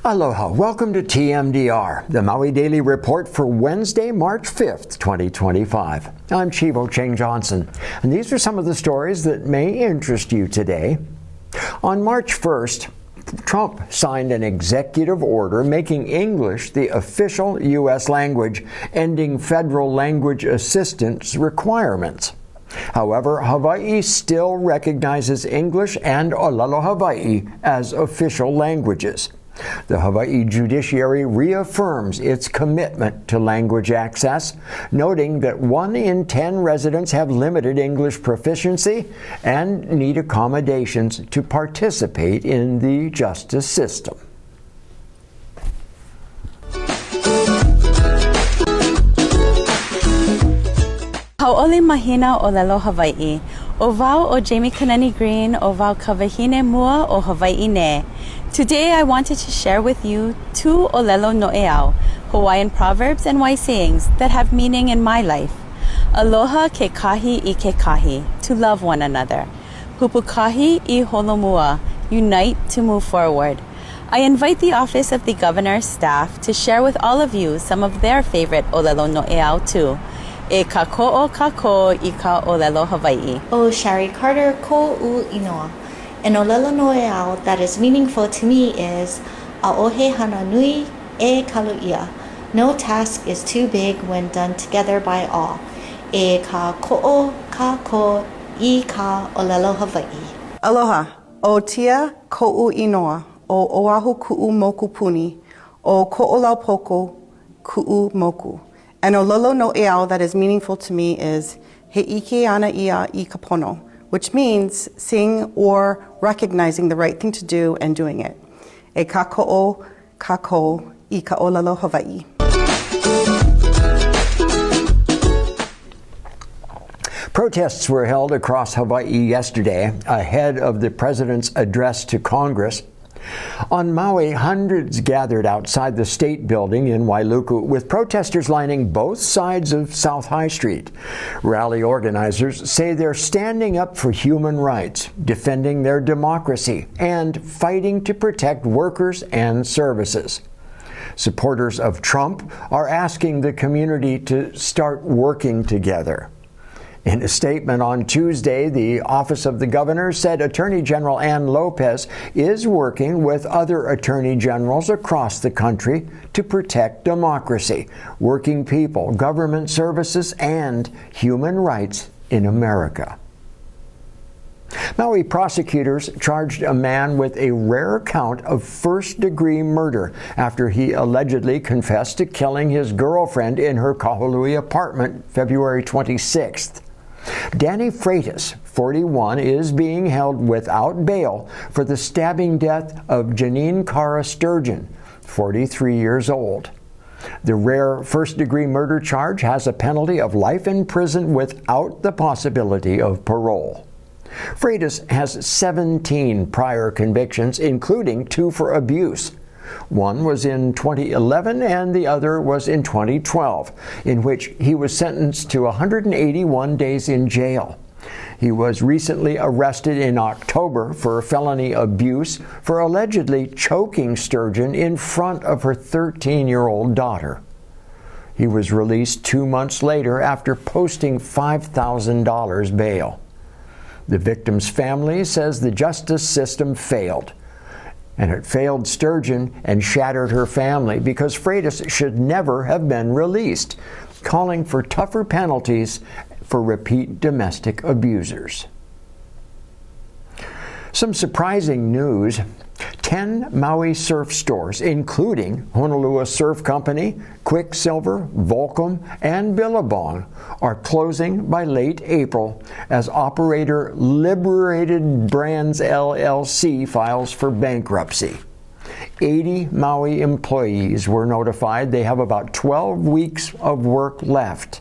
Aloha, welcome to TMDR, the Maui Daily Report for Wednesday, March 5th, 2025. I'm Chivo Cheng Johnson, and these are some of the stories that may interest you today. On March 1st, Trump signed an executive order making English the official U.S. language, ending federal language assistance requirements. However, Hawaii still recognizes English and ʻŌlelo Hawaii as official languages. The Hawaii judiciary reaffirms its commitment to language access, noting that 1 in 10 residents have limited English proficiency and need accommodations to participate in the justice system. Hau'oli mahina ʻŌlelo Hawaii. O wau o Jamie Kanani Green o wau kawahine mua o Hawaii ne. Today I wanted to share with you 2 ʻŌlelo noʻeau, Hawaiian proverbs and wise sayings that have meaning in my life. Aloha ke kahi I ke kahi, to love one another. Pupukahi I holomua, unite to move forward. I invite the Office of the Governor's staff to share with all of you some of their favorite ʻŌlelo noʻeau too. E ka ko'o ka ko I ka ʻŌlelo Hawaii. O Shari Carter ko u inoa. An ʻŌlelo noʻeau that is meaningful to me is ʻaʻohe hana nui e kaluʻia. No task is too big when done together by all. E ka ko'o ka ko I ka ʻŌlelo Hawaii. Aloha, o tia ko'u inoa, o oahu ku'u moku puni, o ko'olau poko ku'u moku. An ʻŌlelo noʻeau that is meaningful to me is he ike ana ia I ka pono, which means seeing or recognizing the right thing to do and doing it. E ka ko'o ka ko I ka ʻŌlelo Hawaii. Protests were held across Hawaii yesterday ahead of the president's address to Congress. On Maui, hundreds gathered outside the state building in Wailuku, with protesters lining both sides of South High Street. Rally organizers say they're standing up for human rights, defending their democracy, and fighting to protect workers and services. Supporters of Trump are asking the community to start working together. In a statement on Tuesday, the Office of the Governor said Attorney General Ann Lopez is working with other attorney generals across the country to protect democracy, working people, government services, and human rights in America. Maui prosecutors charged a man with a rare count of first-degree murder after he allegedly confessed to killing his girlfriend in her Kahului apartment February 26th. Danny Freitas, 41, is being held without bail for the stabbing death of Janine Cara Sturgeon, 43 years old. The rare first-degree murder charge has a penalty of life in prison without the possibility of parole. Freitas has 17 prior convictions, including 2 for abuse. One was in 2011 and the other was in 2012, in which he was sentenced to 181 days in jail. He was recently arrested in October for felony abuse for allegedly choking Sturgeon in front of her 13-year-old daughter. He was released 2 months later after posting $5,000 bail. The victim's family says the justice system failed. And it failed Sturgeon and shattered her family because Freitas should never have been released, calling for tougher penalties for repeat domestic abusers. Some surprising news. 10 Maui surf stores, including Honolulu Surf Company, Quicksilver, Volcom, and Billabong, are closing by late April as operator Liberated Brands LLC files for bankruptcy. 80 Maui employees were notified they have about 12 weeks of work left.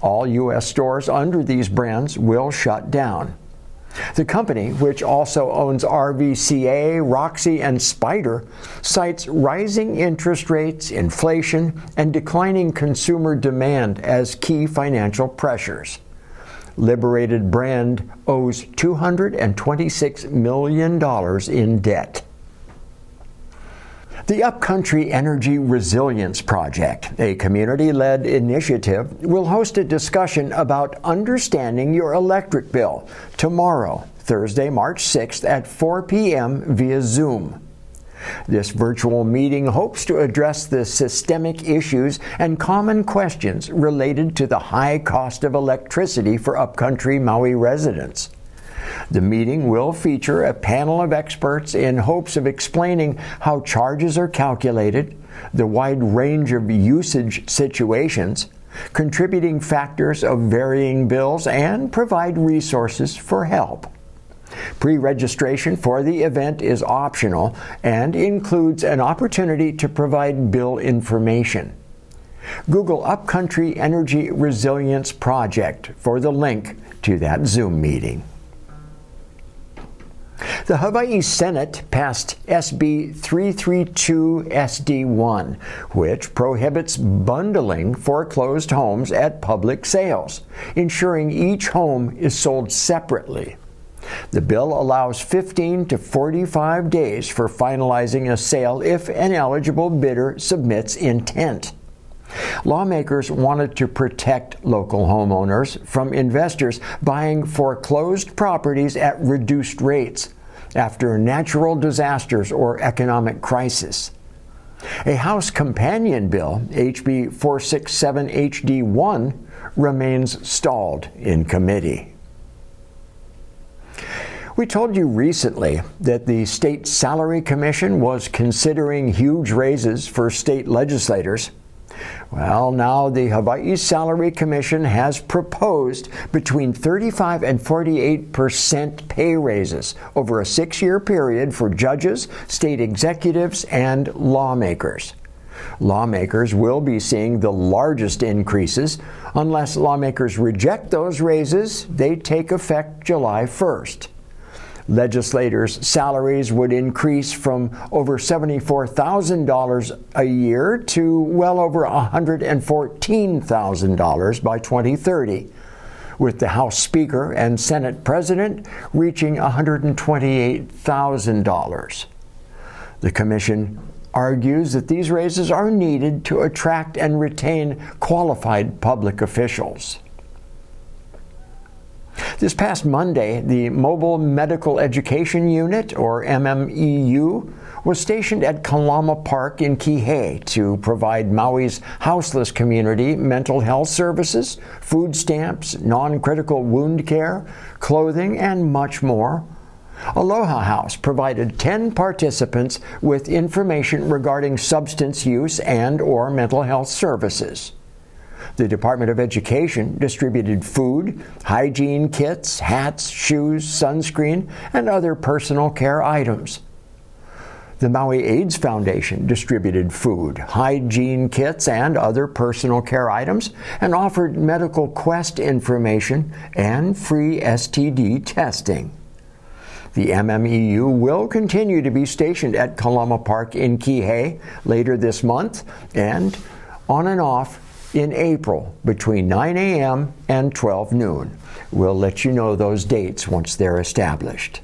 All U.S. stores under these brands will shut down. The company, which also owns RVCA, Roxy, and Spyder, cites rising interest rates, inflation, and declining consumer demand as key financial pressures. Liberated Brand owes $226 million in debt. The Upcountry Energy Resilience Project, a community-led initiative, will host a discussion about understanding your electric bill tomorrow, Thursday, March 6th at 4 p.m. via Zoom. This virtual meeting hopes to address the systemic issues and common questions related to the high cost of electricity for Upcountry Maui residents. The meeting will feature a panel of experts in hopes of explaining how charges are calculated, the wide range of usage situations, contributing factors of varying bills, and provide resources for help. Pre-registration for the event is optional and includes an opportunity to provide bill information. Google Upcountry Energy Resilience Project for the link to that Zoom meeting. The Hawaii Senate passed SB 332 SD1, which prohibits bundling foreclosed homes at public sales, ensuring each home is sold separately. The bill allows 15 to 45 days for finalizing a sale if an eligible bidder submits intent. Lawmakers wanted to protect local homeowners from investors buying foreclosed properties at reduced rates after natural disasters or economic crisis. A House companion bill, HB 467 HD1, remains stalled in committee. We told you recently that the State Salary Commission was considering huge raises for state legislators. Well, now the Hawaii Salary Commission has proposed between 35 and 48% pay raises over a 6-year period for judges, state executives, and lawmakers. Lawmakers will be seeing the largest increases. Unless lawmakers reject those raises, they take effect July 1st. Legislators' salaries would increase from over $74,000 a year to well over $114,000 by 2030, with the House Speaker and Senate President reaching $128,000. The Commission argues that these raises are needed to attract and retain qualified public officials. This past Monday, the Mobile Medical Education Unit, or MMEU, was stationed at Kalama Park in Kīhei to provide Maui's houseless community mental health services, food stamps, non-critical wound care, clothing, and much more. Aloha House provided 10 participants with information regarding substance use and/or mental health services. The Department of Education distributed food, hygiene kits, hats, shoes, sunscreen, and other personal care items. The Maui AIDS Foundation distributed food, hygiene kits, and other personal care items, and offered medical quest information and free STD testing. The MMEU will continue to be stationed at Kalama Park in Kīhei later this month and on and off in April between 9 a.m. and 12 noon. We'll let you know those dates once they're established.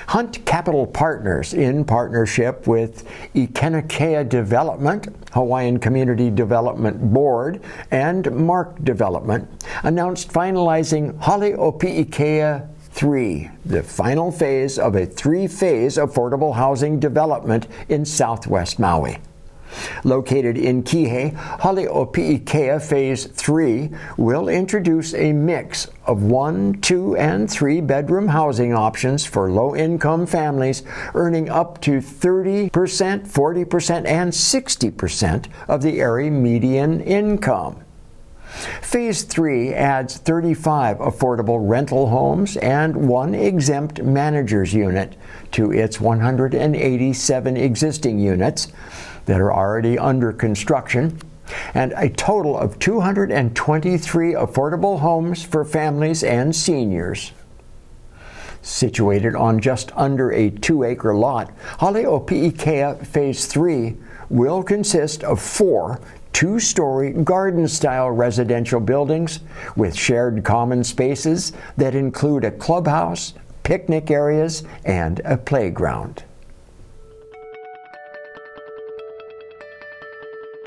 Hunt Capital Partners, in partnership with Ikenakea Development, Hawaiian Community Development Board, and Mark Development, announced finalizing Hale O Pi'ikea III, the final phase of a 3-phase affordable housing development in southwest Maui. Located in Kīhei, Hale O Pi'ikea Phase 3 will introduce a mix of 1, 2, and 3-bedroom housing options for low-income families earning up to 30%, 40%, and 60% of the area median income. Phase 3 adds 35 affordable rental homes and 1 exempt manager's unit to its 187 existing units that are already under construction, and a total of 223 affordable homes for families and seniors. Situated on just under a 2-acre lot, Hale O Pi'ikea Phase 3 will consist of 4 2-story garden-style residential buildings with shared common spaces that include a clubhouse, picnic areas, and a playground.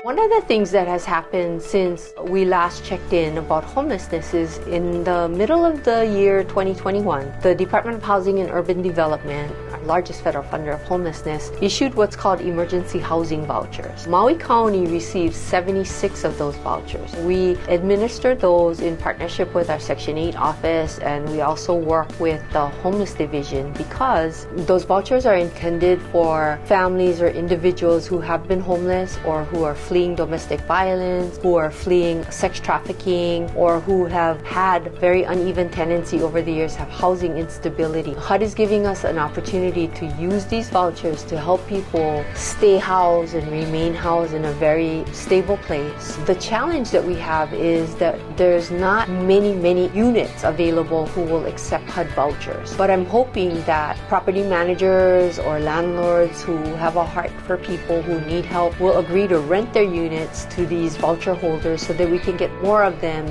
One of the things that has happened since we last checked in about homelessness is in the middle of the year 2021, the Department of Housing and Urban Development, our largest federal funder of homelessness, issued what's called emergency housing vouchers. Maui County received 76 of those vouchers. We administer those in partnership with our Section 8 office, and we also work with the Homeless Division because those vouchers are intended for families or individuals who have been homeless or who are fleeing domestic violence, who are fleeing sex trafficking, or who have had very uneven tenancy over the years, have housing instability. HUD is giving us an opportunity to use these vouchers to help people stay housed and remain housed in a very stable place. The challenge that we have is that there's not many units available who will accept HUD vouchers. But I'm hoping that property managers or landlords who have a heart for people who need help will agree to rent their units to these voucher holders so that we can get more of them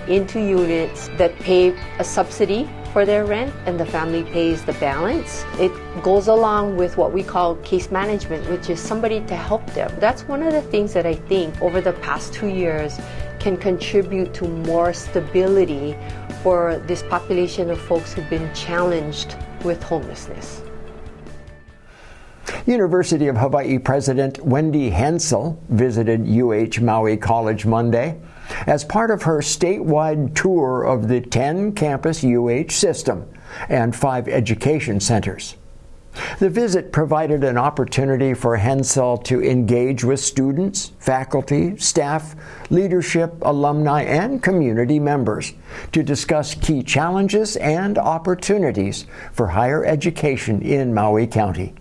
into units that pay a subsidy for their rent and the family pays the balance. It goes along with what we call case management, which is somebody to help them. That's one of the things that I think over the past 2 years can contribute to more stability for this population of folks who've been challenged with homelessness. University of Hawaii President Wendy Hensel visited UH Maui College Monday as part of her statewide tour of the 10-campus UH system and 5 education centers. The visit provided an opportunity for Hensel to engage with students, faculty, staff, leadership, alumni, and community members to discuss key challenges and opportunities for higher education in Maui County.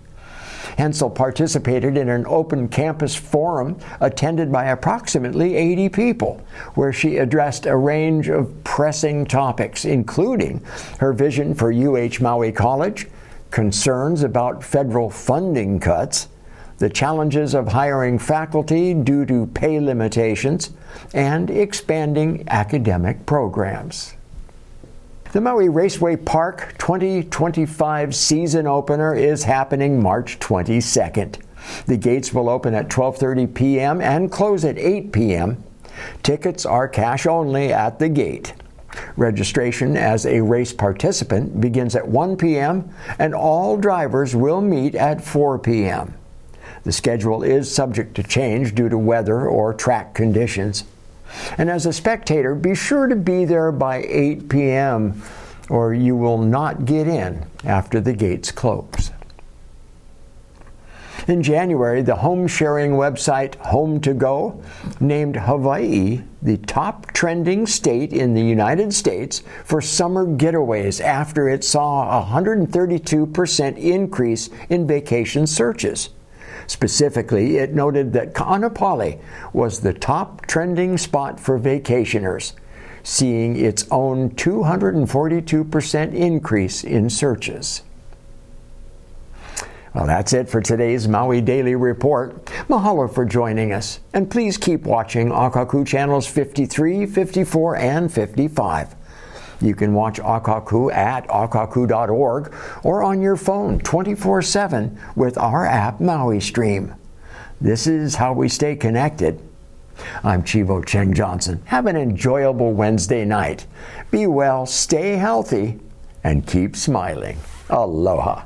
Hensel participated in an open campus forum attended by approximately 80 people, where she addressed a range of pressing topics, including her vision for UH Maui College, concerns about federal funding cuts, the challenges of hiring faculty due to pay limitations, and expanding academic programs. The Maui Raceway Park 2025 season opener is happening March 22nd. The gates will open at 12:30 p.m. and close at 8 p.m. Tickets are cash only at the gate. Registration as a race participant begins at 1 p.m. and all drivers will meet at 4 p.m. The schedule is subject to change due to weather or track conditions. And as a spectator, be sure to be there by 8 p.m. or you will not get in after the gates close. In January, the home-sharing website Home2Go named Hawaii the top trending state in the United States for summer getaways after it saw a 132% increase in vacation searches. Specifically, it noted that Kaanapali was the top trending spot for vacationers, seeing its own 242% increase in searches. Well, that's it for today's Maui Daily Report. Mahalo for joining us, and please keep watching Akaku channels 53, 54, and 55. You can watch Akaku at akaku.org or on your phone 24/7 with our app Maui Stream. This is how we stay connected. I'm Chivo Cheng Johnson. Have an enjoyable Wednesday night. Be well, stay healthy, and keep smiling. Aloha.